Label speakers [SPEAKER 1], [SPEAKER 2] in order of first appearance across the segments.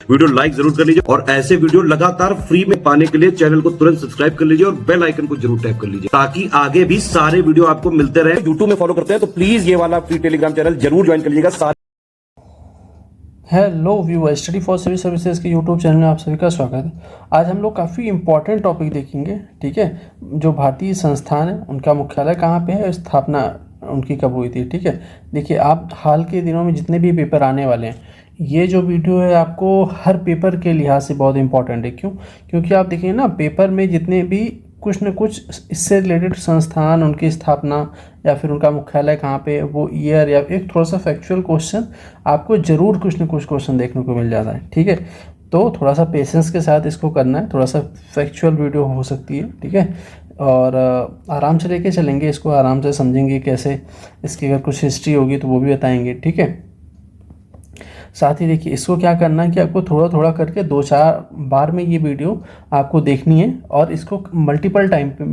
[SPEAKER 1] Video like जरूर कर लीजिए और ऐसे वीडियो लगातार फ्री में पाने के लिए चैनल को तुरंत सब्सक्राइब कर लीजिए और बेल आइकन को जरूर टैप कर लीजिए ताकि आगे भी सारे वीडियो आपको मिलते रहे। यूट्यूब में फॉलो करते हैं तो प्लीज ये वाला फ्री टेलीग्राम चैनल जरूर ज्वाइन कर लीजिएगा।
[SPEAKER 2] Hello viewer, study for civil services के यूट्यूब चैनल में आप सभी का स्वागत है। आज हम लोग काफ़ी इंपॉर्टेंट टॉपिक देखेंगे। ठीक है, जो भारतीय संस्थान है उनका मुख्यालय कहाँ पे है, स्थापना उनकी कब हुई थी। ठीक है, देखिए आप हाल के दिनों में जितने भी पेपर आने वाले हैं, ये जो वीडियो है आपको हर पेपर के लिहाज से बहुत इंपॉर्टेंट है। क्योंकि आप देखिए ना, पेपर में जितने भी कुछ न कुछ इससे रिलेटेड संस्थान, उनकी स्थापना या फिर उनका मुख्यालय कहाँ पे, वो ईयर या एक थोड़ा सा फैक्चुअल क्वेश्चन आपको ज़रूर कुछ न कुछ क्वेश्चन देखने को मिल जाता है। ठीक है, तो थोड़ा सा पेशेंस के साथ इसको करना है। थोड़ा सा फैक्चुअल वीडियो हो सकती है। ठीक है, और आराम से लेके चलेंगे इसको, आराम से समझेंगे कैसे। इसकी अगर कुछ हिस्ट्री होगी तो वो भी बताएंगे। ठीक है, साथ ही देखिए इसको क्या करना है कि आपको थोड़ा थोड़ा करके 2-4 बार में ये वीडियो आपको देखनी है और इसको मल्टीपल टाइम पे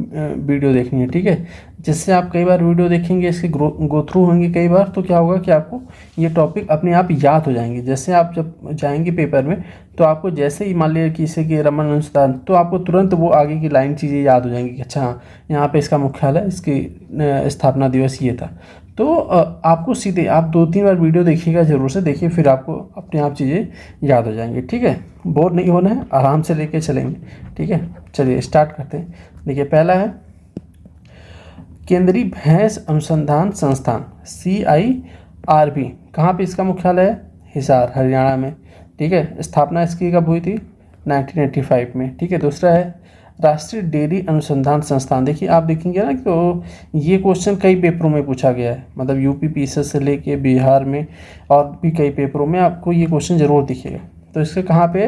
[SPEAKER 2] वीडियो देखनी है। ठीक है, जिससे आप कई बार वीडियो देखेंगे, इसके गो थ्रू होंगे कई बार, तो क्या होगा कि आपको ये टॉपिक अपने आप याद हो जाएंगे। जैसे आप जब जाएंगे पेपर में तो आपको जैसे ही मान लिया किसी के रमन अनुसंधान, तो आपको तुरंत वो आगे की लाइन चीज़ें याद हो जाएंगी कि अच्छा हाँ, यहाँ पे इसका मुख्यालय, इसकी स्थापना दिवस ये था। तो आपको सीधे आप 2-3 बार वीडियो देखिएगा, ज़रूर से देखिए, फिर आपको अपने आप चीज़ें याद हो जाएंगी। ठीक है, बोर नहीं होना है, आराम से लेके चलेंगे। ठीक है, चलिए स्टार्ट करते हैं। देखिए पहला है केंद्रीय भैंस अनुसंधान संस्थान, CIRB। कहाँ पे इसका मुख्यालय है? हिसार, हरियाणा में। ठीक है, स्थापना इसकी कब हुई थी? 1985 में। ठीक है, दूसरा है राष्ट्रीय डेयरी अनुसंधान संस्थान। देखिए आप देखेंगे ना, तो ये क्वेश्चन कई पेपरों में पूछा गया है, मतलब यूपी PSS से लेके बिहार में और भी कई पेपरों में आपको ये क्वेश्चन जरूर दिखेगा। तो इसके कहाँ पे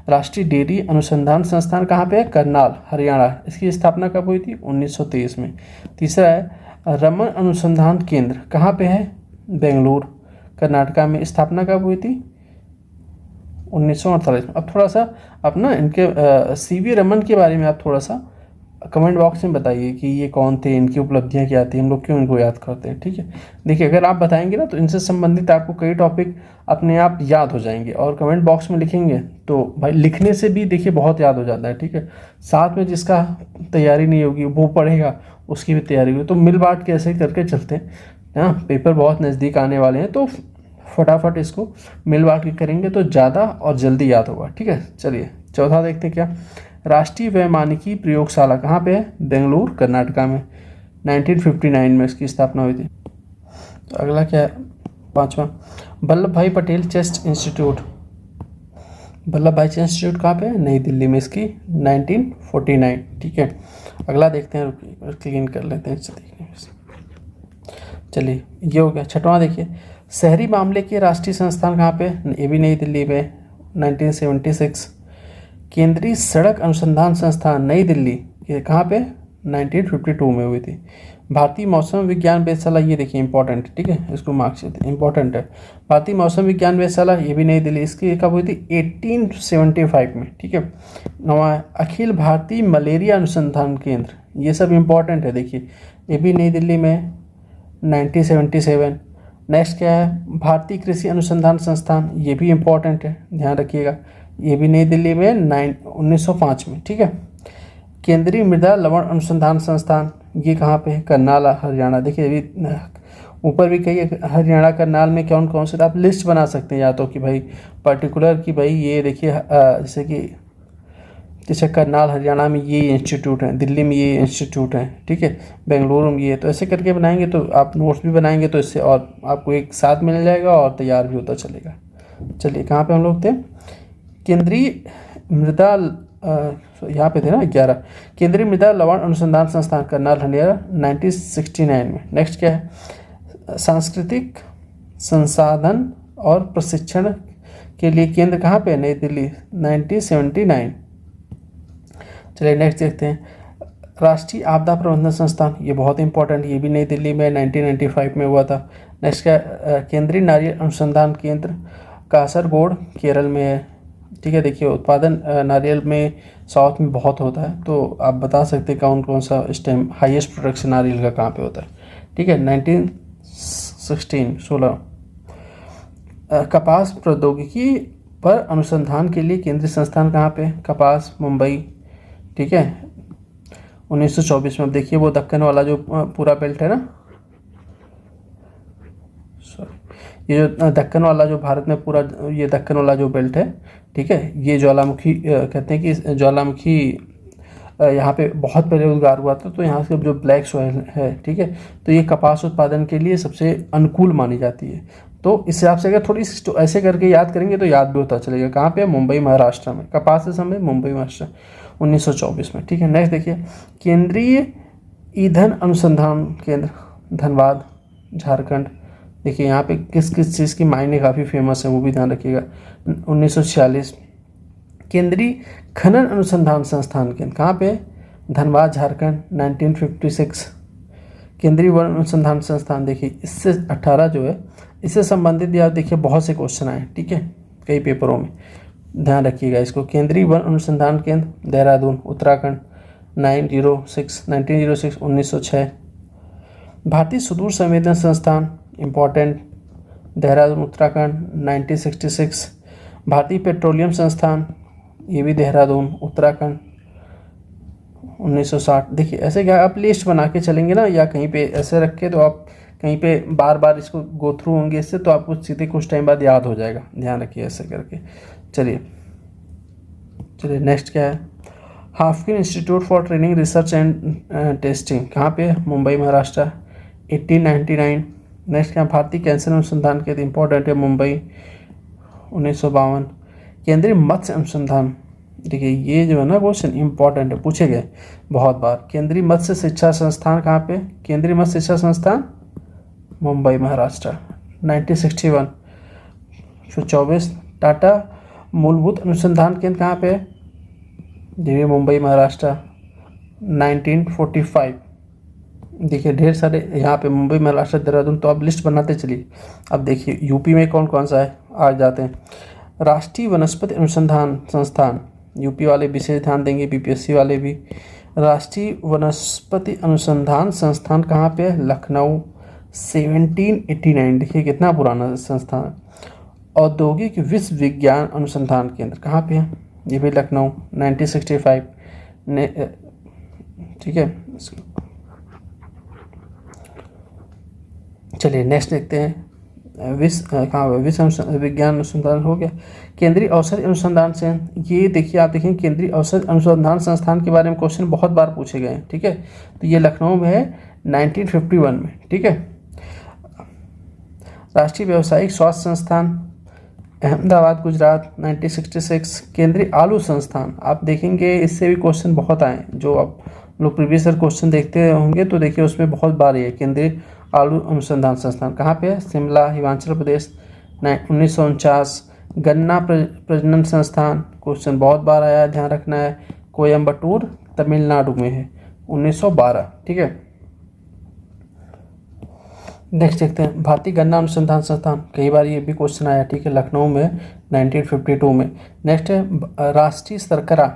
[SPEAKER 2] राष्ट्रीय डेयरी अनुसंधान संस्थान कहाँ पे है? करनाल, हरियाणा। इसकी स्थापना कब हुई थी? 1923 में। तीसरा है रमन अनुसंधान केंद्र, कहाँ पे है? बेंगलुरु, कर्नाटका में। स्थापना कब हुई थी? 1948 में। अब थोड़ा सा अपना इनके CV रमन के बारे में आप थोड़ा सा कमेंट बॉक्स में बताइए कि ये कौन थे, इनकी उपलब्धियां क्या थी, हम लोग क्यों इनको याद करते हैं। ठीक है, देखिए अगर आप बताएंगे ना तो इनसे संबंधित आपको कई टॉपिक अपने आप याद हो जाएंगे। और कमेंट बॉक्स में लिखेंगे तो भाई लिखने से भी देखिए बहुत याद हो जाता है। ठीक है, साथ में जिसका तैयारी नहीं होगी वो पढ़ेगा, उसकी भी तैयारी होगी, तो मिल बांट के ऐसे ही करके चलते हैं। हाँ, पेपर बहुत नज़दीक आने वाले हैं, तो फटाफट इसको मिल बांट के करेंगे तो ज़्यादा और जल्दी याद होगा। ठीक है, चलिए चौथा देखते हैं। क्या राष्ट्रीय वैमानिकी प्रयोगशाला कहाँ पे है? बेंगलुरु, कर्नाटका में। 1959 में इसकी स्थापना हुई थी। तो अगला क्या है? पांचवा वल्लभ भाई पटेल चेस्ट इंस्टीट्यूट। वल्लभ भाई चेस्ट इंस्टीट्यूट कहाँ पे है? नई दिल्ली में, इसकी 1949। ठीक है, अगला देखते हैं, रुकिए क्लीन कर लेते हैं देखने। चलिए ये हो गया। छठवां देखिए शहरी मामले के राष्ट्रीय संस्थान कहाँ पे? ये भी नई दिल्ली में, 1976। केंद्रीय सड़क अनुसंधान संस्थान नई दिल्ली, ये कहाँ पे? 1952 में हुई थी। भारतीय मौसम विज्ञान वेधशाला, ये देखिए इंपॉर्टेंट। ठीक है, इसको मार्क्स इंपॉर्टेंट है। भारतीय मौसम विज्ञान वेधशाला, ये भी नई दिल्ली, इसकी कब हुई थी? 1875 में। ठीक है, नवा अखिल भारतीय मलेरिया अनुसंधान केंद्र, ये सब इंपॉर्टेंट है। देखिए ये भी नई दिल्ली में, 1977। नेक्स्ट क्या है? भारतीय कृषि अनुसंधान संस्थान, ये भी इम्पॉर्टेंट है, ध्यान रखिएगा, ये भी नई दिल्ली में 1905 में। ठीक है, केंद्रीय मृदा लवण अनुसंधान संस्थान, ये कहाँ पे है? करनाल, हरियाणा। देखिए अभी ऊपर भी कही हरियाणा करनाल में कौन कौन से, आप लिस्ट बना सकते हैं या तो कि भाई पर्टिकुलर कि भाई ये देखिए जैसे करनाल हरियाणा में ये इंस्टीट्यूट है, दिल्ली में ये इंस्टीट्यूट है। ठीक है, बेंगलुरु में ये, तो ऐसे करके बनाएंगे तो आप नोट्स भी बनाएंगे तो इससे और आपको एक साथ मिल जाएगा और तैयार भी होता चलेगा। चलिए कहाँ पे हम लोग थे? केंद्रीय मृदा, यहाँ पे थे ना 11। केंद्रीय मृदा लवण अनुसंधान संस्थान करनाल, हरियाणा, 1969 में। नेक्स्ट क्या है? सांस्कृतिक संसाधन और प्रशिक्षण के लिए केंद्र कहाँ पे? नई दिल्ली, 1979। चलिए नेक्स्ट देखते हैं। राष्ट्रीय आपदा प्रबंधन संस्थान, ये बहुत इंपॉर्टेंट, ये भी नई दिल्ली में 1995 में हुआ था। नेक्स्ट क्या? केंद्रीय नारियल अनुसंधान केंद्र कासरगोड, केरल में है। ठीक है, देखिए उत्पादन नारियल में साउथ में बहुत होता है, तो आप बता सकते हैं कौन कौन सा इस टाइम हाईएस्ट प्रोडक्शन नारियल का कहाँ पे होता है। ठीक है, 1916। कपास प्रौद्योगिकी पर अनुसंधान के लिए केंद्रीय संस्थान कहाँ पे? कपास, मुंबई, ठीक है, 1924 में। अब देखिए वो दक्कन वाला जो पूरा बेल्ट है ना, सॉरी, ये जो दक्कन वाला जो भारत में पूरा ये दक्कन वाला जो बेल्ट है, ठीक है, ये ज्वालामुखी कहते हैं कि ज्वालामुखी यहाँ पे बहुत पहले उद्गार हुआ था, तो यहाँ से जो ब्लैक सॉइल है, ठीक है, तो ये कपास उत्पादन के लिए सबसे अनुकूल मानी जाती है। तो इस हिसाब से अगर थोड़ी ऐसे करके याद करेंगे तो याद भी होता चलेगा। कहाँ पे? मुंबई महाराष्ट्र में। कपास से समय मुंबई महाराष्ट्र 1924 में, ठीक है। नेक्स्ट देखिए, केंद्रीय ईंधन अनुसंधान केंद्र धनबाद, झारखंड। देखिए यहाँ पे किस किस चीज़ की मायने काफ़ी फेमस है, वो भी ध्यान रखिएगा। 1946। केंद्रीय खनन अनुसंधान संस्थान केंद्र कहाँ पे? धनबाद, झारखंड, 1956। केंद्रीय वन अनुसंधान संस्थान, देखिए इससे 18 जो है, इससे संबंधित याद देखिए बहुत से क्वेश्चन आए, ठीक है, कई पेपरों में, ध्यान रखिएगा इसको। केंद्रीय वन अनुसंधान केंद्र देहरादून, उत्तराखंड, 1906 1906। भारतीय सुदूर संवेदन संस्थान इम्पोर्टेंट, देहरादून, उत्तराखंड, 1966। भारतीय पेट्रोलियम संस्थान, ये भी देहरादून, उत्तराखंड, 1960। देखिए ऐसे क्या आप लिस्ट बना के चलेंगे ना, या कहीं पे ऐसे रख के, तो आप कहीं पे बार बार इसको गो थ्रू होंगे इससे, तो आपको सीधे कुछ टाइम बाद याद हो जाएगा। ध्यान रखिए ऐसे करके। चलिए नेक्स्ट क्या है? Haffkine institute for training research and testing कहाँ पे? मुंबई महाराष्ट्र, 1899। नेक्स्ट क्या? भारतीय कैंसर अनुसंधान के इम्पोर्टेंट है, मुंबई, 1952। केंद्रीय मत्स्य अनुसंधान, देखिए ये जो है ना क्वेश्चन इंपॉर्टेंट है, पूछे गए बहुत बार। केंद्रीय मत्स्य शिक्षा संस्थान कहाँ पे? केंद्रीय मत्स्य शिक्षा संस्थान मुंबई महाराष्ट्र, 1961। 24। टाटा मूलभूत अनुसंधान केंद्र कहाँ पे? ये मुंबई महाराष्ट्र, 1945। देखिए ढेर सारे यहाँ पे मुंबई महाराष्ट्र देहरादून, तो आप लिस्ट बनाते चलिए। अब देखिए यूपी में कौन कौन सा है, आ जाते हैं। राष्ट्रीय वनस्पति अनुसंधान संस्थान, यूपी वाले विशेष ध्यान देंगे, बीपीएससी वाले भी। राष्ट्रीय वनस्पति अनुसंधान संस्थान कहाँ पे है? लखनऊ, 1789। देखिए कितना पुराना संस्थान। औद्योगिक विश्व विज्ञान अनुसंधान केंद्र कहाँ पे है? ये भी लखनऊ, 1965। ठीक है, चलिए नेक्स्ट देखते हैं। विश्व विज्ञान अनुसंधान हो गया। केंद्रीय औषधि अनुसंधान से, ये देखिए आप देखेंगे केंद्रीय औषधि अनुसंधान संस्थान के बारे में क्वेश्चन बहुत बार पूछे गए हैं, ठीक है। तो ये लखनऊ में है, 1951 में, ठीक है। राष्ट्रीय व्यावसायिक स्वास्थ्य संस्थान अहमदाबाद, गुजरात, 1966। केंद्रीय आलू संस्थान, आप देखेंगे इससे भी क्वेश्चन बहुत आए, जो आप लोग प्रीवियस ईयर क्वेश्चन देखते होंगे तो देखिए उसमें बहुत बार है। केंद्रीय आलू अनुसंधान संस्थान कहाँ पे है? शिमला, हिमाचल प्रदेश, 1949। गन्ना प्रजनन संस्थान, क्वेश्चन बहुत बार आया, ध्यान रखना है, कोयम्बटूर, तमिलनाडु में है, 1912, ठीक है। नेक्स्ट देखते हैं, भारतीय गन्ना अनुसंधान संस्थान, कई बार ये भी क्वेश्चन आया, ठीक है, लखनऊ में, 1952 में। नेक्स्ट है राष्ट्रीय शर्करा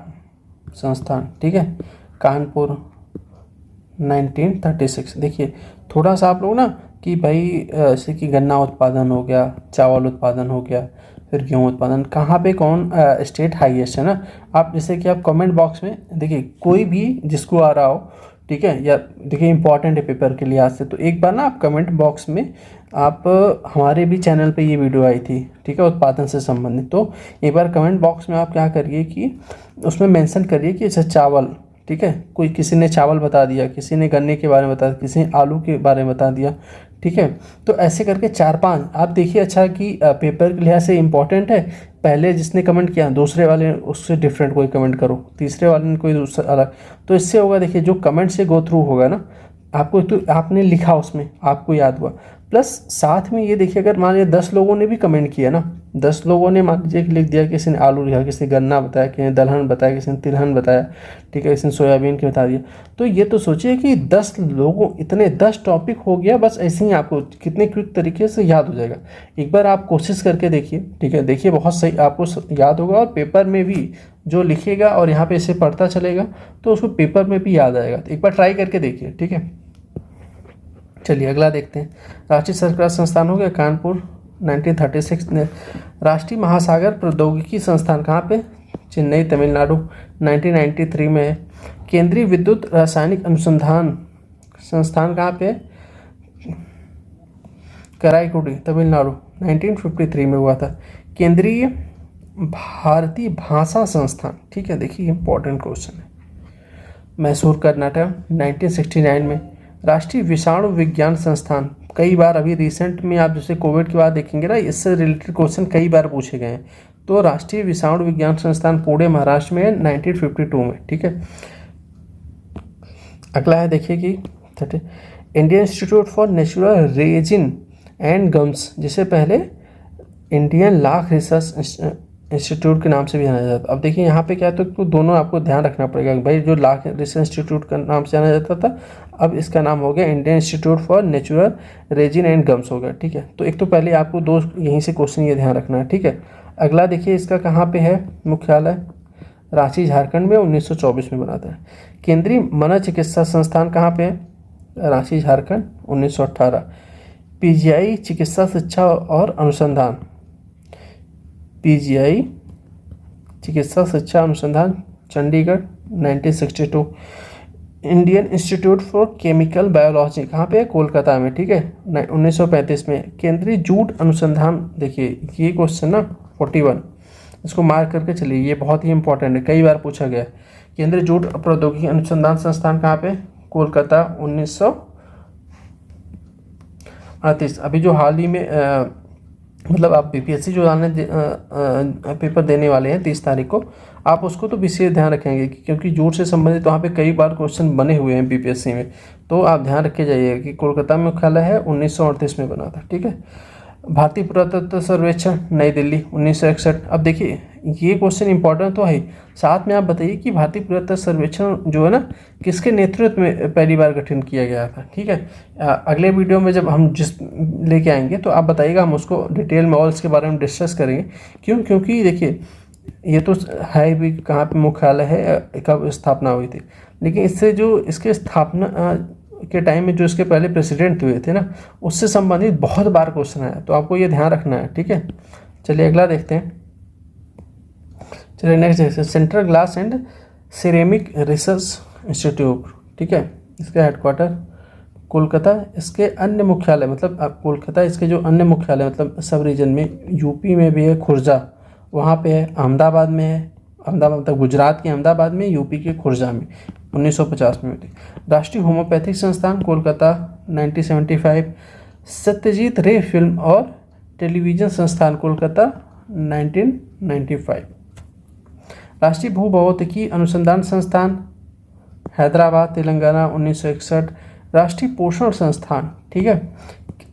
[SPEAKER 2] संस्थान, ठीक है, कानपुर, 1936। देखिए थोड़ा सा आप लोग ना कि भाई जैसे कि गन्ना उत्पादन हो गया, चावल उत्पादन हो गया, फिर गेहूँ उत्पादन, कहाँ पे कौन स्टेट हाईएस्ट है ना, आप जैसे कि आप कमेंट बॉक्स में देखिए, कोई भी जिसको आ रहा हो, ठीक है, या देखिए इंपॉर्टेंट है पेपर के लिहाज से, तो एक बार ना आप कमेंट बॉक्स में आप हमारे भी चैनल पे ये वीडियो आई थी, ठीक है, उत्पादन से संबंधित, तो एक बार कमेंट बॉक्स में आप क्या करिए कि उसमें मेंशन करिए कि अच्छा चावल, ठीक है, कोई किसी ने चावल बता दिया, किसी ने गन्ने के बारे में बता दिया, किसी ने आलू के बारे में बता दिया, ठीक है। तो ऐसे करके 4-5 आप देखिए, अच्छा कि पेपर के लिहाज से इम्पॉर्टेंट है, पहले जिसने कमेंट किया दूसरे वाले उससे डिफरेंट कोई कमेंट करो, तीसरे वाले ने कोई दूसरा अलग, तो इससे होगा, देखिए जो कमेंट से गो थ्रू होगा ना आपको, तो आपने लिखा उसमें आपको याद हुआ, प्लस साथ में ये देखिए अगर मान लीजिए 10 लोगों ने भी कमेंट किया ना, 10 लोगों ने मान लीजिए लिख दिया, किसी ने आलू लिखा, किसी ने गन्ना बताया, किसी ने दलहन बताया, किसी ने तिलहन बताया, ठीक है, किसी ने सोयाबीन के बता दिया, तो ये तो सोचिए कि 10 लोगों, इतने 10 टॉपिक हो गया, बस ऐसे ही आपको कितने क्विक तरीके से याद हो जाएगा। एक बार आप कोशिश करके देखिए, ठीक है, देखिए बहुत सही आपको याद होगा, और पेपर में भी जो लिखेगा और यहाँ पे इसे पढ़ता चलेगा तो उसको पेपर में भी याद आएगा। तो एक बार ट्राई करके देखिए, ठीक है। चलिए अगला देखते हैं, राष्ट्रीय शर्करा संस्थान हो गया, कानपुर, 1936 में। राष्ट्रीय महासागर प्रौद्योगिकी संस्थान कहाँ पे? चेन्नई, तमिलनाडु, 1993 में है। केंद्रीय विद्युत रासायनिक अनुसंधान संस्थान कहाँ पे? कराईकुडी, तमिलनाडु, 1953 में हुआ था। केंद्रीय भारतीय भाषा संस्थान, ठीक है, देखिए इंपॉर्टेंट क्वेश्चन है, मैसूर, कर्नाटक, 1969 में। राष्ट्रीय विषाणु विज्ञान संस्थान, कई बार अभी रिसेंट में आप जैसे कोविड के बाद देखेंगे ना, इससे रिलेटेड क्वेश्चन कई बार पूछे गए हैं। तो राष्ट्रीय विषाणु विज्ञान संस्थान पुणे, महाराष्ट्र में है, 1952 में, ठीक है। अगला है देखिए कि Indian institute for natural resin and gums, जिसे पहले इंडियन लाख रिसर्च इंस्टीट्यूट के नाम से भी जाना जाता है। अब देखिए यहाँ पे क्या है, तो दोनों आपको ध्यान रखना पड़ेगा भाई, जो लाख रिसर्च इंस्टीट्यूट का नाम से जाना जाता था, अब इसका नाम हो गया Indian institute for natural resin and gums हो गया, ठीक है। तो एक तो पहले आपको दो यहीं से क्वेश्चन ये ध्यान रखना है, ठीक है। अगला देखिए इसका कहाँ पे है मुख्यालय? रांची, झारखंड में 1924 में बना था। केंद्रीय मनोचिकित्सा संस्थान कहाँ पे है? रांची, झारखंड, 1918। पीजीआई चिकित्सा शिक्षा और अनुसंधान, पीजीआई चिकित्सा शिक्षा अनुसंधान, Chandigarh, 1962। Indian institute for chemical biology कहाँ पे है? कोलकाता में, ठीक है, 1935 में। केंद्रीय जूट अनुसंधान, देखिए ये क्वेश्चन ना 41, इसको मार्क करके चलिए, ये बहुत ही इंपॉर्टेंट है, कई बार पूछा गया है। केंद्रीय जूट प्रौद्योगिकी अनुसंधान संस्थान कहाँ पे? कोलकाता, 1938। अभी जो हाल ही में मतलब आप बीपीएससी जो पेपर देने वाले हैं 30 तारीख को, आप उसको तो विशेष ध्यान रखेंगे क्योंकि जूट से संबंधित वहाँ पे कई बार क्वेश्चन बने हुए हैं बीपीएससी में, तो आप ध्यान रखे जाइएगा कि कोलकाता में मुख्यालय है, 1938 में बना था, ठीक है। भारतीय पुरातत्व सर्वेक्षण, नई दिल्ली, 1961। अब देखिए ये क्वेश्चन इंपॉर्टेंट तो है, साथ में आप बताइए कि भारतीय पुरातत्व सर्वेक्षण जो है ना, किसके नेतृत्व में पहली बार गठन किया गया था, ठीक है। अगले वीडियो में जब हम जिस लेके आएंगे तो आप बताइएगा, हम उसको डिटेल में और इसके बारे में डिस्कस करेंगे। क्यों? क्योंकि देखिए ये तो है भी कहाँ पे मुख्यालय है, कब स्थापना हुई थी, लेकिन इससे जो इसके स्थापना के टाइम में जो इसके पहले प्रेसिडेंट हुए थे ना, उससे संबंधित बहुत बार क्वेश्चन आया, तो आपको ये ध्यान रखना है, ठीक है। चलिए अगला देखते हैं। चलिए नेक्स्ट देखते हैं, central glass and ceramic research institute, ठीक है, इसका हेडक्वार्टर कोलकाता। इसके अन्य मुख्यालय मतलब कोलकाता, इसके जो अन्य मुख्यालय मतलब सब रीजन में, यूपी में भी है खुर्जा, वहाँ पे है, अहमदाबाद में है, अहमदाबाद मतलब गुजरात के अहमदाबाद में, यूपी के खुर्जा में, 1950 में हुई थी। राष्ट्रीय होम्योपैथिक संस्थान कोलकाता, 1975। सत्यजीत रे फिल्म और टेलीविज़न संस्थान कोलकाता, 1995। राष्ट्रीय भूभौतिकी अनुसंधान संस्थान हैदराबाद, तेलंगाना, 1961। राष्ट्रीय पोषण संस्थान, ठीक है,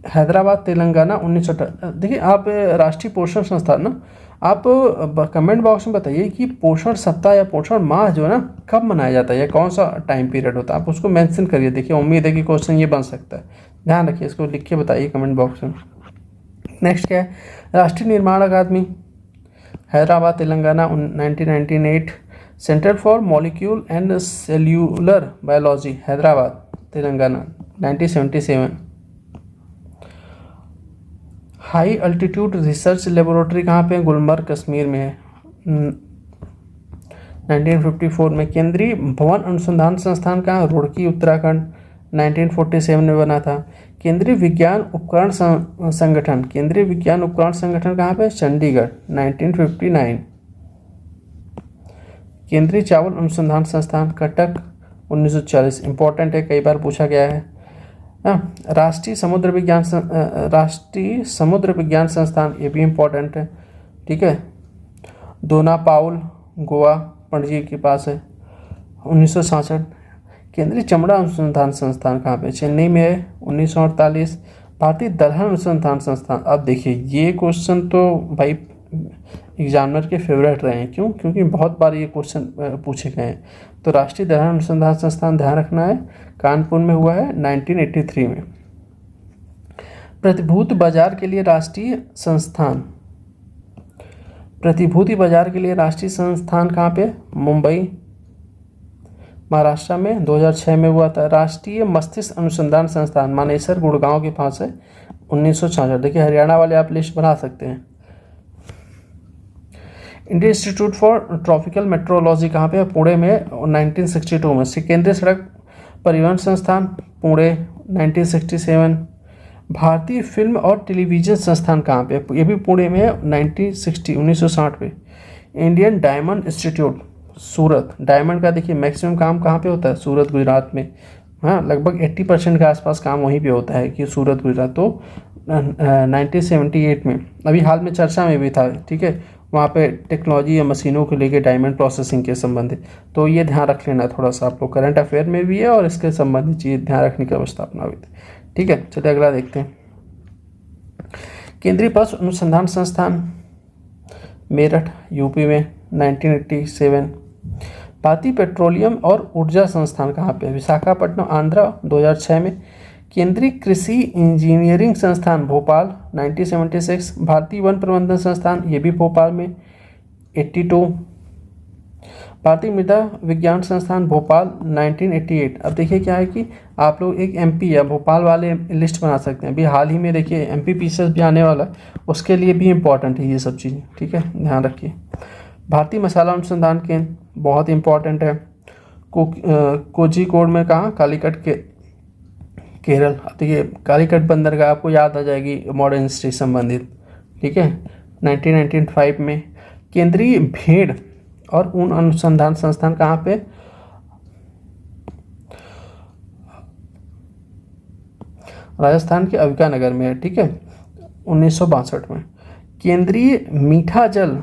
[SPEAKER 2] हैदराबाद, तेलंगाना, 1960। देखिए आप राष्ट्रीय पोषण संस्थान ना, आप कमेंट बॉक्स में बताइए कि पोषण सप्ताह या पोषण माह जो है ना, कब मनाया जाता है या कौन सा टाइम पीरियड होता है, आप उसको मेंशन करिए। देखिए उम्मीद है कि क्वेश्चन ये बन सकता है, ध्यान रखिए, इसको लिख के बताइए कमेंट बॉक्स में। नेक्स्ट क्या है? राष्ट्रीय निर्माण अकादमी Hyderabad, Telangana, 1998। Centre for molecule and cellular biology Hyderabad, Telangana, 1977। High altitude research laboratory कहाँ पे है? गुलमर्ग, कश्मीर में है, 1954 में। केंद्रीय भवन अनुसंधान संस्थान कहाँ? रुड़की, उत्तराखंड, 1947 में बना था। केंद्रीय विज्ञान उपकरण संगठन, केंद्रीय विज्ञान उपकरण संगठन कहाँ पे? चंडीगढ़, 1959। केंद्रीय चावल अनुसंधान संस्थान कटक, 1940। इंपॉर्टेंट है, कई बार पूछा गया है। राष्ट्रीय समुद्र विज्ञान संस्थान, ये भी इम्पोर्टेंट है, ठीक है, दोना पाउल, गोवा, पणजी के पास है, 1967। केंद्रीय चमड़ा अनुसंधान संस्थान कहाँ पे? चेन्नई में है, 1948। भारतीय दलहन अनुसंधान संस्थान, अब देखिए ये क्वेश्चन तो भाई एग्जामिनर के फेवरेट रहे हैं, क्यों? क्योंकि बहुत बार ये क्वेश्चन पूछे गए हैं। तो राष्ट्रीय दलहन अनुसंधान संस्थान ध्यान रखना है, कानपुर में हुआ है, 1983 में। प्रतिभूति बाजार के लिए राष्ट्रीय संस्थान, प्रतिभूति बाजार के लिए राष्ट्रीय संस्थान कहाँ पे? मुंबई, महाराष्ट्र में, 2006 में हुआ था। राष्ट्रीय मस्तिष्क अनुसंधान संस्थान मानेसर, गुड़गांव के पास है, 1966। देखिए हरियाणा वाले आप लिस्ट बना सकते हैं। Indian institute for tropical metrology कहाँ पे है? पुणे में 1962 में। केंद्रीय सड़क परिवहन संस्थान पुणे 1967। भारतीय फिल्म और टेलीविज़न संस्थान कहाँ पे है? ये भी पुणे में है 1960 पे। इंडियन डायमंड इंस्टीट्यूट सूरत। डायमंड का देखिए मैक्सिमम काम कहाँ पे होता है? सूरत गुजरात में। हाँ, लगभग 80% के आसपास काम वहीं पे होता है कि सूरत गुजरात। तो 1978 में अभी हाल में चर्चा में भी था, ठीक है, वहाँ पे टेक्नोलॉजी या मशीनों को लेके डायमंड प्रोसेसिंग के संबंधित। तो ये ध्यान रख लेना थोड़ा सा आप लोग, करंट अफेयर में भी है और इसके संबंधित चीज़ ध्यान रखने की अवस्थापना हुई थी। ठीक है, चलिए अगला देखते हैं। केंद्रीय पशु अनुसंधान संस्थान मेरठ यूपी में 1987। भारतीय पेट्रोलियम और ऊर्जा संस्थान कहाँ पे? विशाखापट्टनम आंध्रा 2006 में। केंद्रीय कृषि इंजीनियरिंग संस्थान भोपाल 1976। भारतीय वन प्रबंधन संस्थान ये भी भोपाल में 82। भारतीय मृदा विज्ञान संस्थान भोपाल 1988। अब देखिए क्या है कि आप लोग एक एमपी या भोपाल वाले लिस्ट बना सकते हैं। अभी हाल ही में देखिए एमपी पीसीएस भी आने वाला है, उसके लिए भी इम्पॉर्टेंट है ये सब चीज़ें, ठीक है, ध्यान रखिए। भारतीय मसाला अनुसंधान केंद्र बहुत इंपॉर्टेंट है। कोझिकोड में कहाँ? कालीकट के केरल। अब देखिए कालीकट बंदरगाह आपको याद आ जाएगी मॉडर्न हिस्ट्री संबंधित, ठीक है, 1995 में। केंद्रीय भेड़ और ऊन अनुसंधान संस्थान कहाँ पे? राजस्थान के अविकानगर में है, ठीक है, 1962 में। केंद्रीय मीठा जल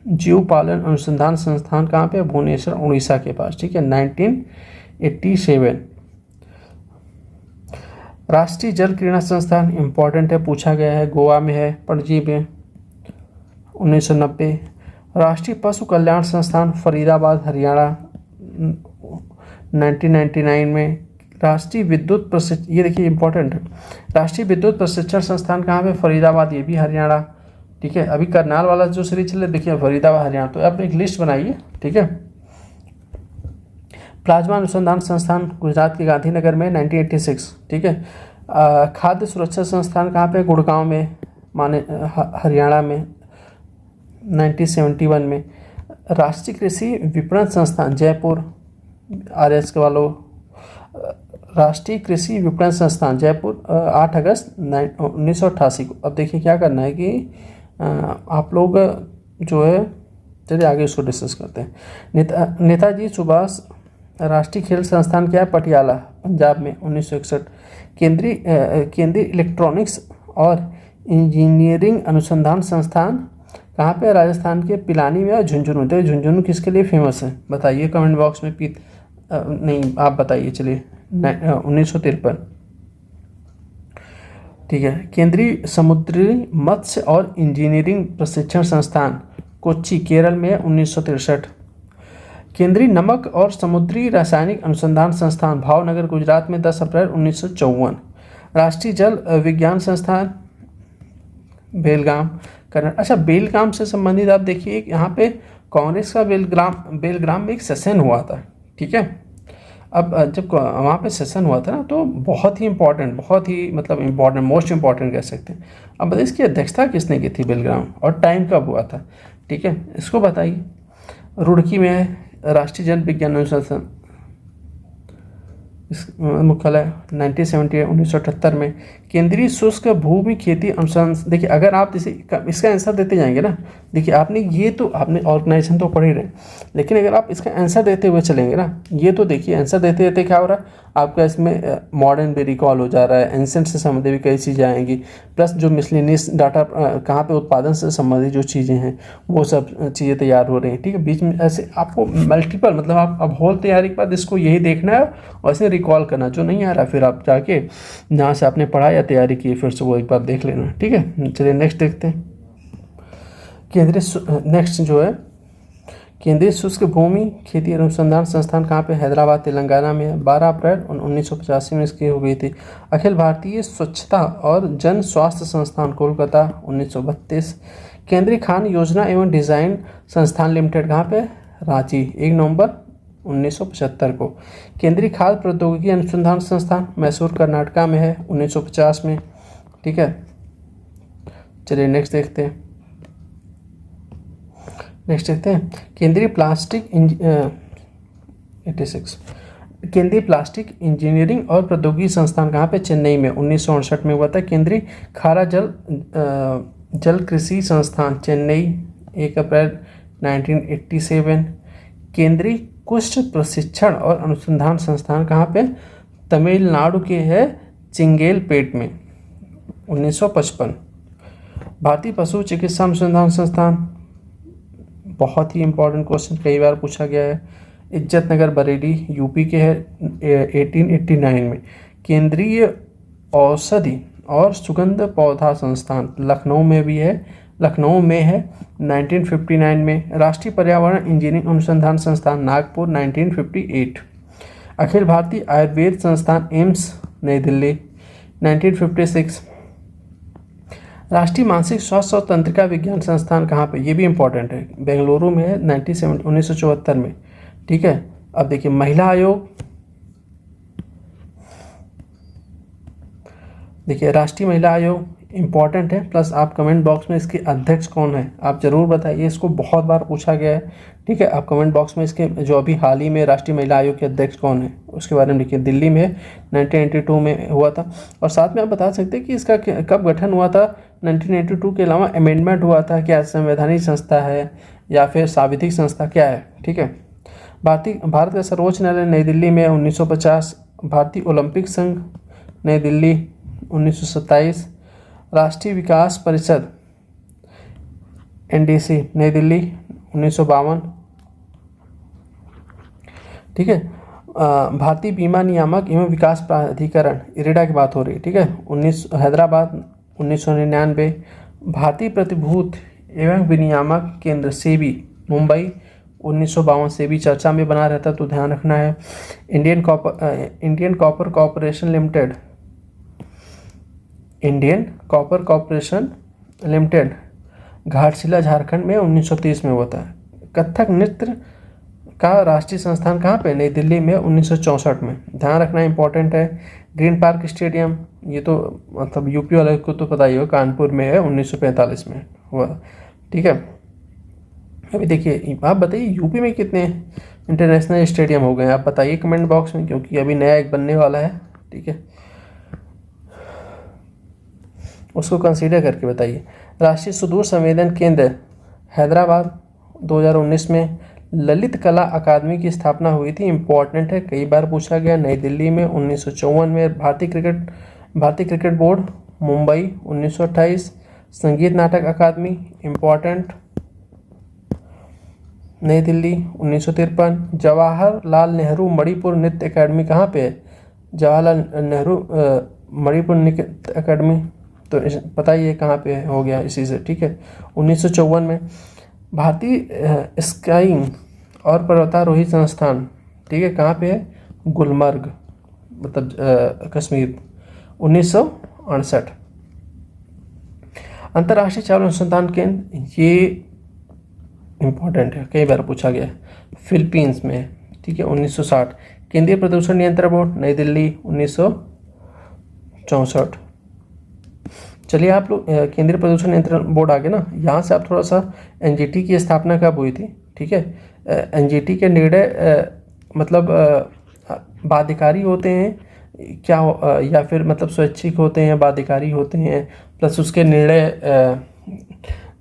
[SPEAKER 2] जीव पालन अनुसंधान संस्थान कहाँ पे? भुवनेश्वर उड़ीसा के पास, ठीक है, 1987। राष्ट्रीय जल क्रीड़ा संस्थान इंपॉर्टेंट है, पूछा गया है, गोवा में है, पणजी में 1990। राष्ट्रीय पशु कल्याण संस्थान फरीदाबाद हरियाणा 1999 में। राष्ट्रीय विद्युत प्रशिक्षण, ये देखिए इंपॉर्टेंट है, राष्ट्रीय विद्युत प्रशिक्षण संस्थान कहाँ पे? फरीदाबाद, ये भी हरियाणा, ठीक है। अभी करनाल वाला जो सीरीज चल रहा है देखिए फरीदाबाद हरियाणा। तो आप एक लिस्ट बनाइए, ठीक है। प्लाज्मा अनुसंधान संस्थान गुजरात के गांधीनगर में 1986, ठीक है। खाद्य सुरक्षा संस्थान कहाँ पे? गुड़गांव में, माने हरियाणा में 1971 में। राष्ट्रीय कृषि विपणन संस्थान जयपुर, आरएस के वालों, राष्ट्रीय कृषि विपणन संस्थान जयपुर 8 अगस्त 1988 को। अब देखिए क्या करना है कि आप लोग जो है, चलिए आगे इसको डिस्कस करते हैं। नेताजी सुभाष राष्ट्रीय खेल संस्थान क्या है? पटियाला पंजाब में 1961। केंद्रीय इलेक्ट्रॉनिक्स और इंजीनियरिंग अनुसंधान संस्थान कहाँ पे? राजस्थान के पिलानी में और झुंझुनू। तो झुंझुनू किसके लिए फेमस है बताइए कमेंट बॉक्स में। नहीं आप बताइए, चलिए 1953, ठीक है। केंद्रीय समुद्री मत्स्य और इंजीनियरिंग प्रशिक्षण संस्थान कोच्चि केरल में 1963। केंद्रीय नमक और समुद्री रासायनिक अनुसंधान संस्थान भावनगर गुजरात में 10 अप्रैल 1954। राष्ट्रीय जल विज्ञान संस्थान बेलगाम कर्नाटक। अच्छा, बेलगाम से संबंधित आप देखिए यहाँ पे कांग्रेस का बेलग्राम में एक सेशन हुआ था, ठीक है। अब जब वहाँ पे सेशन हुआ था ना, तो बहुत ही इम्पोर्टेंट, बहुत ही मतलब इम्पोर्टेंट, मोस्ट इम्पॉर्टेंट कह सकते हैं। अब बताइए इसकी अध्यक्षता किसने की थी बेलग्राम, और टाइम कब हुआ था, ठीक है, इसको बताइए। रुड़की में है राष्ट्रीय जल विज्ञान अनुसंधान मुख्यालय 1978 में। केंद्रीय शुष्क भूमि खेती अनुसंधान, देखिए अगर आप इसका आंसर देते जाएंगे ना, देखिए आपने ऑर्गेनाइजेशन तो पढ़ ही रहे, लेकिन अगर आप इसका आंसर देते हुए चलेंगे ना, ये तो देखिए आंसर देते देते क्या हो रहा है आपका, इसमें मॉडर्न भी रिकॉल हो जा रहा है, एंसेंट से संबंधित भी कई चीज़ें आएंगी, प्लस जो मिसलिनियस डाटा कहाँ पे उत्पादन से संबंधित जो चीज़ें हैं वो सब चीज़ें तैयार हो रही हैं, ठीक है। बीच में ऐसे आपको मल्टीपल, मतलब आप अब होल तैयारी के बाद इसको यही देखना है और इसे रिकॉल करना, जो नहीं आ रहा फिर आप जाके जहाँ से आपने पढ़ा या तैयारी की फिर से वो एक बार देख लेना, ठीक है। चलिए नेक्स्ट देखते हैं। नेक्स्ट जो है केंद्रीय शुष्क भूमि खेती अनुसंधान संस्थान कहाँ पे? हैदराबाद तेलंगाना में है। 12 अप्रैल 1985 में इसकी हो गई थी। अखिल भारतीय स्वच्छता और जन स्वास्थ्य संस्थान कोलकाता 1932। केंद्रीय खान योजना एवं डिज़ाइन संस्थान लिमिटेड कहाँ पे? रांची 1 नवंबर 1975 को। केंद्रीय खाद्य प्रौद्योगिकी अनुसंधान संस्थान मैसूर कर्नाटका में है 1950 में। ठीक है। चलिए नेक्स्ट देखते हैं। केंद्रीय प्लास्टिक 86 केंद्रीय प्लास्टिक इंजीनियरिंग और प्रौद्योगिकी संस्थान कहाँ पे? चेन्नई में 1968 में हुआ था। केंद्रीय खारा जल कृषि संस्थान चेन्नई 1 अप्रैल 1987। केंद्रीय कुष्ठ प्रशिक्षण और अनुसंधान संस्थान कहाँ पे? तमिलनाडु के है चिंगेलपेट में 1955। भारतीय पशु चिकित्सा अनुसंधान संस्थान, बहुत ही इंपॉर्टेंट क्वेश्चन, कई बार पूछा गया है। इज्जत नगर बरेली यूपी के है 1889 में। केंद्रीय औषधि और सुगंध पौधा संस्थान लखनऊ में है 1959 में। राष्ट्रीय पर्यावरण इंजीनियरिंग अनुसंधान संस्थान नागपुर 1958। अखिल भारतीय आयुर्वेद संस्थान एम्स नई दिल्ली 1956। राष्ट्रीय मानसिक स्वास्थ्य और तंत्रिका विज्ञान संस्थान कहाँ पे? ये भी इंपॉर्टेंट है, बेंगलुरु में है 1974 में, ठीक है। अब देखिए महिला आयोग, देखिए राष्ट्रीय महिला आयोग इम्पॉर्टेंट है, प्लस आप कमेंट बॉक्स में इसके अध्यक्ष कौन है आप ज़रूर बताइए, इसको बहुत बार पूछा गया है, ठीक है। आप कमेंट बॉक्स में इसके जो अभी हाल ही में राष्ट्रीय महिला आयोग के अध्यक्ष कौन है उसके बारे में लिखिए। दिल्ली में 1992 में हुआ था। और साथ में आप बता सकते हैं कि इसका कब गठन हुआ था। 1982 के अलावा अमेंडमेंट हुआ था, क्या संवैधानिक संस्था है या फिर सांविधिक संस्था क्या है, ठीक है। भारत का सर्वोच्च न्यायालय नई दिल्ली में 1950। भारतीय ओलंपिक संघ नई दिल्ली 1927। राष्ट्रीय विकास परिषद NDC नई दिल्ली 1952, ठीक है। भारतीय बीमा नियामक एवं विकास प्राधिकरण इरेडा की बात हो रही है, ठीक है, हैदराबाद 1999। भारतीय प्रतिभूति एवं विनियामक केंद्र सेबी मुंबई 1952 से भी चर्चा में बना रहता, तो ध्यान रखना है। Indian copper corporation limited Ghatshila Jharkhand में 1930 में हुआ था। कथक नृत्य का राष्ट्रीय संस्थान कहाँ पे? नई दिल्ली में 1964 में, ध्यान रखना इंपॉर्टेंट है। ग्रीन पार्क स्टेडियम, ये तो मतलब यूपी वाले को तो पता ही हो, कानपुर में है 1945 में हुआ, ठीक है। अभी देखिए आप बताइए यूपी में कितने इंटरनेशनल स्टेडियम हो गए आप बताइए कमेंट बॉक्स में, क्योंकि अभी नया एक बनने वाला है, ठीक है, उसको कंसीडर करके बताइए। राष्ट्रीय सुदूर संवेदन केंद्र हैदराबाद 2019 में। ललित कला अकादमी की स्थापना हुई थी, इम्पॉर्टेंट है, कई बार पूछा गया, नई दिल्ली में 1954 में। भारतीय क्रिकेट बोर्ड मुंबई 1928। संगीत नाटक अकादमी इम्पॉर्टेंट, नई दिल्ली 1953। जवाहरलाल नेहरू मणिपुर नृत्य अकादमी कहाँ पे है? जवाहरलाल नेहरू मणिपुर नृत्य अकादमी, तो पता ही है कहाँ पे हो गया इसी से, ठीक है, 1954 में। भारतीय स्काइंग और पर्वतारोही संस्थान, ठीक है, कहाँ पे है? गुलमर्ग, मतलब कश्मीर 1968। अंतर्राष्ट्रीय चावल अनुसंधान केंद्र, ये इम्पॉर्टेंट है, कई बार पूछा गया है, फिलीपींस में, ठीक है, 1960। केंद्रीय प्रदूषण नियंत्रण बोर्ड नई दिल्ली 1964। चलिए आप लोग केंद्रीय प्रदूषण नियंत्रण बोर्ड आगे ना, यहाँ से आप थोड़ा सा NGT की स्थापना कब हुई थी, ठीक है। NGT के निर्णय मतलब बाध्यकारी होते हैं क्या या फिर मतलब स्वैच्छिक होते हैं, बाध्यकारी होते हैं, प्लस उसके निर्णय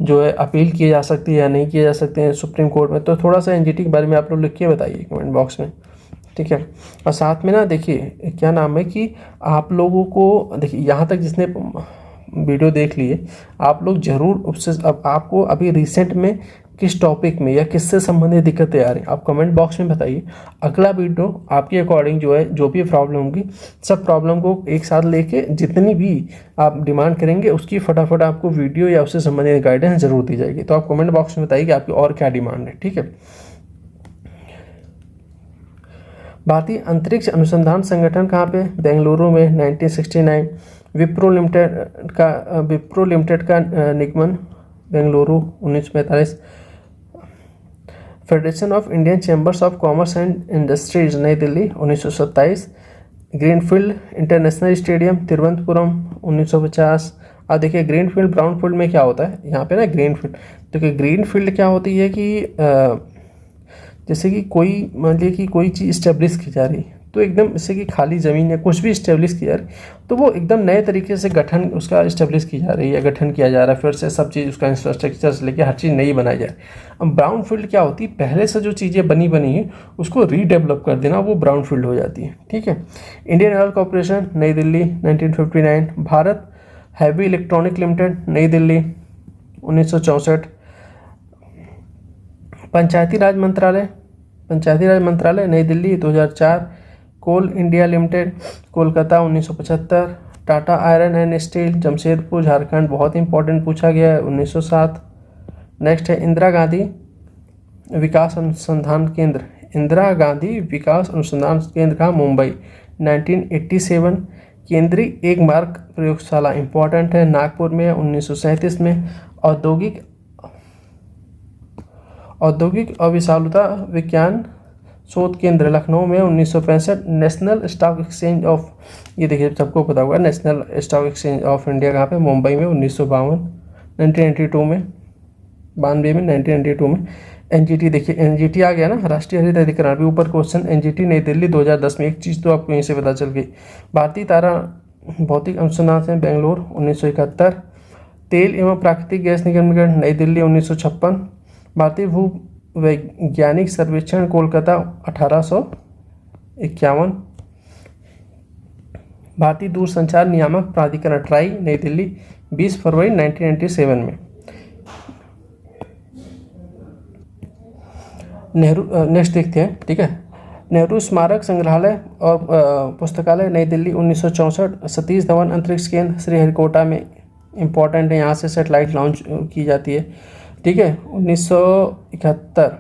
[SPEAKER 2] जो है अपील किए जा सकती है या नहीं किए जा सकते हैं सुप्रीम कोर्ट में। तो थोड़ा सा NGT के बारे में आप लोग लिख के बताइए कमेंट बॉक्स में, ठीक है। और साथ में ना देखिए क्या नाम है कि आप लोगों को देखिए यहाँ तक जिसने वीडियो देख लिए आप लोग जरूर उससे अब आपको अभी रिसेंट में किस टॉपिक में या किससे संबंधित दिक्कतें आ रही हैं आप कमेंट बॉक्स में बताइए। अगला वीडियो आपके अकॉर्डिंग जो है जो भी प्रॉब्लम होगी सब प्रॉब्लम को एक साथ लेके जितनी भी आप डिमांड करेंगे उसकी फटाफट आपको वीडियो या उससे संबंधित गाइडेंस जरूर दी जाएगी। तो आप कमेंट बॉक्स में बताइए कि आपकी और क्या डिमांड है, ठीक है। भारतीय अंतरिक्ष अनुसंधान संगठन कहाँ पे? बेंगलुरु में 1969। विप्रो लिमिटेड का निगमन Bengaluru 1945। Federation of Indian chambers of commerce and industries नई Delhi 1927। Greenfield International Stadium Thiruvananthapuram 1950। अब देखिए ग्रीनफील्ड ब्राउनफील्ड में क्या होता है, यहाँ पे ना ग्रीनफील्ड, देखिए ग्रीनफील्ड क्या होती है कि जैसे कि कोई मान लीजिए कि कोई चीज़ इस्टेब्लिश की जा रही, तो एकदम जैसे कि खाली ज़मीन या कुछ भी इस्टेब्लिश की जा रही, तो वो एकदम नए तरीके से गठन उसका इस्टेब्लिश की जा रही है, गठन किया जा रहा है, फिर से सब चीज़ उसका इंफ्रास्ट्रक्चर से लेकर हर चीज़ नई बनाई जाए। अब ब्राउन फील्ड क्या होती है, पहले से जो चीज़ें बनी है उसको रीडेवलप कर देना, वो ब्राउन फील्ड हो जाती है। ठीक है। इंडियन ऑयल कॉर्पोरेशन नई Delhi 1959। Bharat heavy electronic limited नई दिल्ली 1964। पंचायती राज मंत्रालय नई Delhi 2004। Coal India limited Kolkata 1975। Tata iron and steel Jamshedpur Jharkhand, बहुत इंपॉर्टेंट पूछा गया है, 1907। नेक्स्ट है इंदिरा गांधी विकास अनुसंधान केंद्र का मुंबई 1987। केंद्रीय एक मार्ग प्रयोगशाला इंपॉर्टेंट है, नागपुर में 1937 में। औद्योगिक अविशालता विज्ञान शोध केंद्र लखनऊ में 1965। नेशनल स्टॉक एक्सचेंज ऑफ, ये देखिए सबको पता होगा, national stock exchange of India कहाँ पे, मुंबई में 1992 में 1992 में। एनजीटी, देखिए एनजीटी आ गया ना, राष्ट्रीय हरित अधिकरण, भी ऊपर क्वेश्चन, एनजीटी नई दिल्ली 2010 में। एक चीज़ तो आपको यहीं से पता चल गई। भारतीय तारा भौतिक अनुसंधान संस्थान बेंगलोर 1971। तेल एवं प्राकृतिक गैस निगम लिमिटेड नई दिल्ली 1956। भारतीय भू वैज्ञानिक सर्वेक्षण कोलकाता 1851। भारतीय दूरसंचार नियामक प्राधिकरण ट्राई नई दिल्ली 20 फरवरी 1997 में। नेहरू, नेक्स्ट देखते हैं। ठीक है। नेहरू स्मारक संग्रहालय और पुस्तकालय नई दिल्ली 1964। सतीश धवन अंतरिक्ष केंद्र श्रीहरिकोटा में इम्पॉर्टेंट है, यहाँ से सैटेलाइट लॉन्च की जाती है। ठीक है। 1971।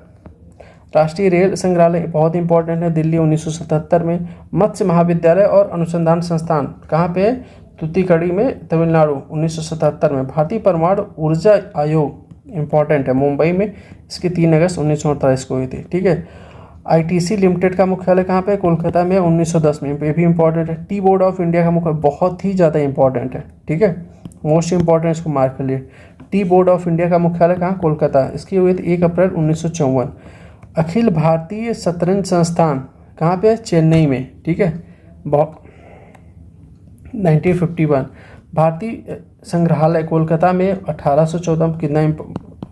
[SPEAKER 2] राष्ट्रीय रेल संग्रहालय बहुत इंपॉर्टेंट है, दिल्ली 1977 में। मत्स्य महाविद्यालय और अनुसंधान संस्थान कहाँ पे है, तूतीकड़ी में तमिलनाडु 1977 में। भारतीय परमाणु ऊर्जा आयोग इंपॉर्टेंट है, मुंबई में, इसकी 3 अगस्त 1948 को हुई थी। ठीक है। आईटीसी लिमिटेड का मुख्यालय कहाँ पे, कोलकाता में 1910 में, ये भी इंपॉर्टेंट है। टी बोर्ड ऑफ इंडिया का मुख्यालय बहुत ही ज़्यादा इंपॉर्टेंट है। ठीक है, मोस्ट इंपॉर्टेंट, इसको मार्क कर लिए। टी बोर्ड ऑफ इंडिया का मुख्यालय कहाँ, कोलकाता, इसकी हुई थी 1 अप्रैल 1954। अखिल भारतीय शतरंज संस्थान कहाँ पे है, चेन्नई में। ठीक है, 1951। भारतीय संग्रहालय कोलकाता में 1814, कितना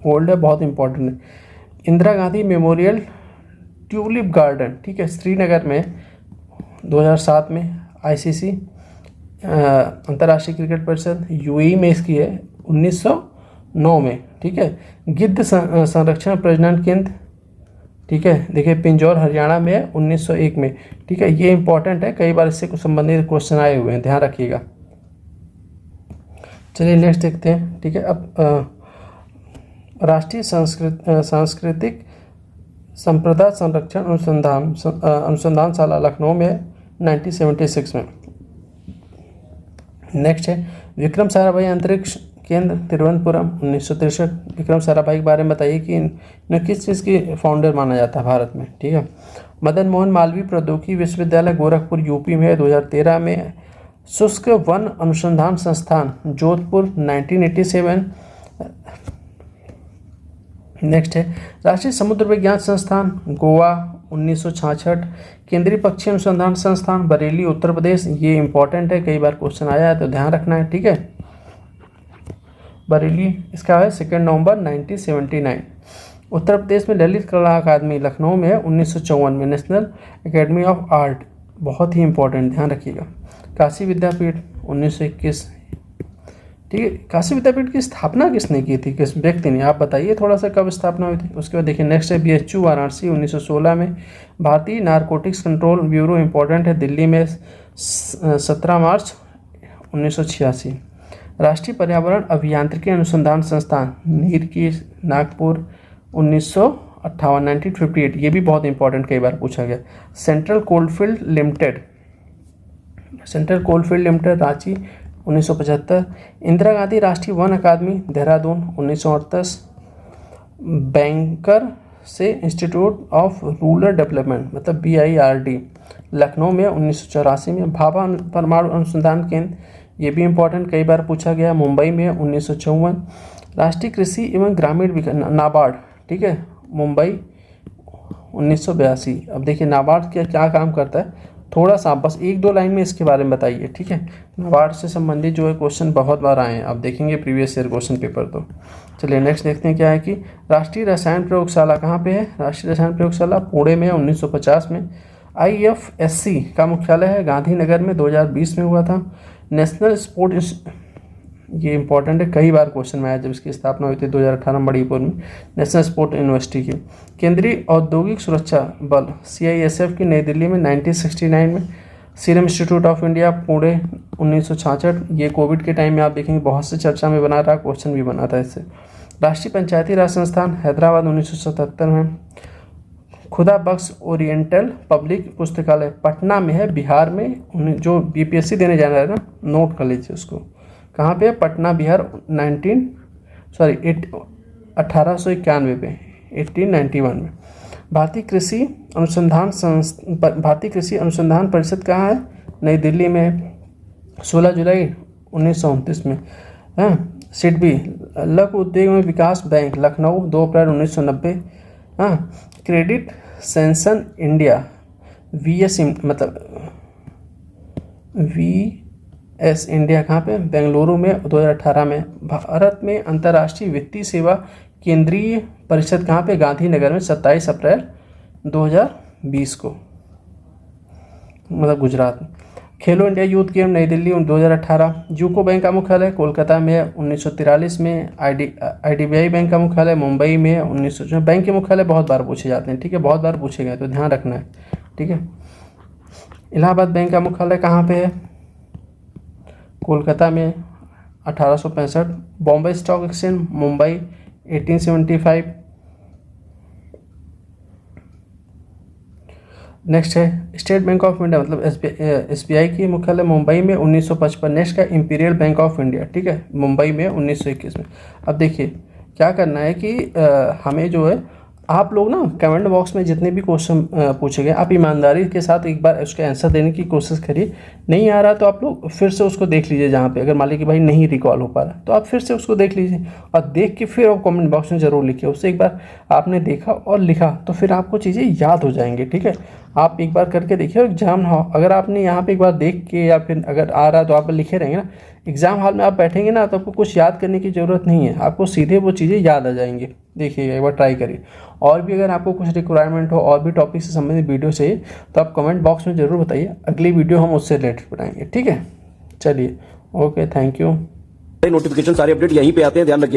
[SPEAKER 2] ओल्ड है, बहुत इंपॉर्टेंट है। Indira Gandhi memorial tulip garden, ठीक है, श्रीनगर में 2007 में। आईसीसी अंतर्राष्ट्रीय क्रिकेट परिषद यूएई में इसकी है 1909 में। ठीक है। गिद्ध संरक्षण प्रजनन केंद्र, ठीक है, देखिए पिंजौर हरियाणा में है 1901 में। ठीक है, ये इंपॉर्टेंट है, कई बार इससे कुछ संबंधित क्वेश्चन आए हुए हैं, ध्यान रखिएगा। चलिए नेक्स्ट देखते हैं। ठीक है, अब राष्ट्रीय सांस्कृतिक संप्रदा संरक्षण अनुसंधानशाला लखनऊ में 1976 में। नेक्स्ट है विक्रम साराभाई अंतरिक्ष केंद्र तिरुवनंतपुरम 1963। विक्रम साराभाई के बारे में बताइए कि इन्हें किस चीज़ की फाउंडर माना जाता है भारत में। ठीक है। मदन मोहन मालवीय प्रौद्योगिकी विश्वविद्यालय गोरखपुर यूपी में 2013 में। शुष्क वन अनुसंधान संस्थान जोधपुर 1987। नेक्स्ट है राष्ट्रीय समुद्र विज्ञान संस्थान गोवा 1966। केंद्रीय पक्षी अनुसंधान संस्थान बरेली उत्तर प्रदेश, ये इंपॉर्टेंट है, कई बार क्वेश्चन आया है तो ध्यान रखना है। ठीक है, बरेली, इसका है 2 नवंबर 1979। उत्तर प्रदेश में ललित कला अकादमी लखनऊ में है 1954 में। नेशनल एकेडमी ऑफ आर्ट, बहुत ही इंपॉर्टेंट, ध्यान रखिएगा। काशी विद्यापीठ 1921। ठीक है, काशी विद्यापीठ की स्थापना किसने की थी, किस व्यक्ति ने, आप बताइए थोड़ा सा, कब स्थापना हुई थी। उसके बाद देखिए नेक्स्ट है बीएचयू वाराणसी 1916 में। भारतीय नारकोटिक्स कंट्रोल ब्यूरो इंपॉर्टेंट है, दिल्ली में 17 मार्च 1986। राष्ट्रीय पर्यावरण अभियांत्रिकी अनुसंधान संस्थान नीर की नागपुर 1958, ये भी बहुत इंपॉर्टेंट, कई बार पूछा गया। Central coalfield limited Ranchi 1975। Indira Gandhi राष्ट्रीय वन अकादमी देहरादून 1938। बैंकर से इंस्टीट्यूट ऑफ रूरल डेवलपमें54 मतलब BIRD लखनऊ में 1984 में। भाभा परमाणु अनुसंधान केंद्र, ये भी इम्पोर्टेंट, कई बार पूछा गया, मुंबई में 1954। राष्ट्रीय कृषि एवं ग्रामीण विकास नाबार्ड, ठीक है, मुंबई 1982। अब देखिए नाबार्ड क्या काम करता है, थोड़ा सा बस 1-2 लाइन में इसके बारे में बताइए, ठीक है। नाबार्ड से संबंधित जो है क्वेश्चन बहुत बार आए हैं, आप देखेंगे प्रीवियस ईयर क्वेश्चन पेपर। तो चलिए नेक्स्ट देखते हैं क्या है कि राष्ट्रीय रसायन प्रयोगशाला कहाँ पे है। राष्ट्रीय रसायन प्रयोगशाला पुणे में 1950 में। IFSC का मुख्यालय है गांधीनगर में, 2020 में हुआ था। नेशनल स्पोर्ट, ये इंपॉर्टेंट है, कई बार क्वेश्चन में आया जब इसकी स्थापना हुई थी 2018 मणिपुर में, नेशनल स्पोर्ट यूनिवर्सिटी की। केंद्रीय औद्योगिक सुरक्षा बल CISF की नई दिल्ली में 1969 में। Serum institute of India Pune 1966, ये कोविड के टाइम में आप देखेंगे बहुत से चर्चा में बना रहा, क्वेश्चन भी बना था इससे। राष्ट्रीय पंचायती राज संस्थान हैदराबाद 1977 में। खुदा बख्श ओरिएंटल पब्लिक पुस्तकालय पटना में है, बिहार में। जो BPSC देने जाना है ना, नोट कर लीजिए उसको, कहाँ पे है, पटना बिहार 1891 पे, 1891 में। भारतीय कृषि अनुसंधान परिषद कहाँ है, नई दिल्ली में, 16 जुलाई 1929 में। सिडबी लघु उद्योग विकास बैंक लखनऊ 2 अप्रैल 1990। Credit sanction India VS India कहाँ पे, बेंगलुरु में, 2018 में। भारत में अंतर्राष्ट्रीय वित्तीय सेवा केंद्रीय परिषद कहाँ पे, गांधीनगर में, 27 अप्रैल 2020 को, मतलब गुजरात में। खेलो इंडिया यूथ गेम नई दिल्ली 2018। यूको बैंक का मुख्यालय कोलकाता में 1943 में। IDBI बैंक का मुख्यालय मुंबई में 1900। बैंक के मुख्यालय बहुत बार पूछे जाते हैं, ठीक है, बहुत बार पूछे गए तो ध्यान रखना है, ठीक है। इलाहाबाद बैंक का मुख्यालय कहाँ पे है, कोलकाता में, 1865। Bombay stock exchange Mumbai 1875। Next है स्टेट बैंक ऑफ इंडिया मतलब SBI की मुख्यालय मुंबई में 1955। नेक्स्ट का इंपीरियल बैंक ऑफ इंडिया, ठीक है, मुंबई में 1921 में। अब देखिए क्या करना है कि हमें जो है आप लोग ना कमेंट बॉक्स में जितने भी क्वेश्चन पूछे गए आप ईमानदारी के साथ एक बार उसका आंसर देने की कोशिश करिए। नहीं आ रहा तो आप लोग फिर से उसको देख लीजिए, जहाँ पे अगर मान लीजिए कि भाई नहीं रिकॉल हो पा रहा तो आप फिर से उसको देख लीजिए और देख के फिर आप कमेंट बॉक्स में ज़रूर लिखिए। उससे एक बार आपने देखा और लिखा तो फिर आपको चीज़ें याद हो जाएंगी, ठीक है। आप एक बार करके देखिए और एग्जाम हो, अगर आपने यहाँ पे एक बार देख के या फिर अगर आ रहा तो आप लिखे रहेंगे ना, एग्ज़ाम हॉल में आप बैठेंगे ना तो आपको कुछ याद करने की ज़रूरत नहीं है, आपको सीधे वो चीज़ें याद आ जाएंगी। देखिएगा एक बार ट्राई करिए। और भी अगर आपको कुछ रिक्वायरमेंट हो और भी टॉपिक से संबंधित वीडियो चाहिए तो आप कमेंट बॉक्स में ज़रूर बताइए, अगली वीडियो हम उससे रिलेटेड बनाएंगे, ठीक है। चलिए ओके, थैंक यू।
[SPEAKER 1] नोटिफिकेशन सारे अपडेट यहीं पे आते हैं, ध्यान रखिए।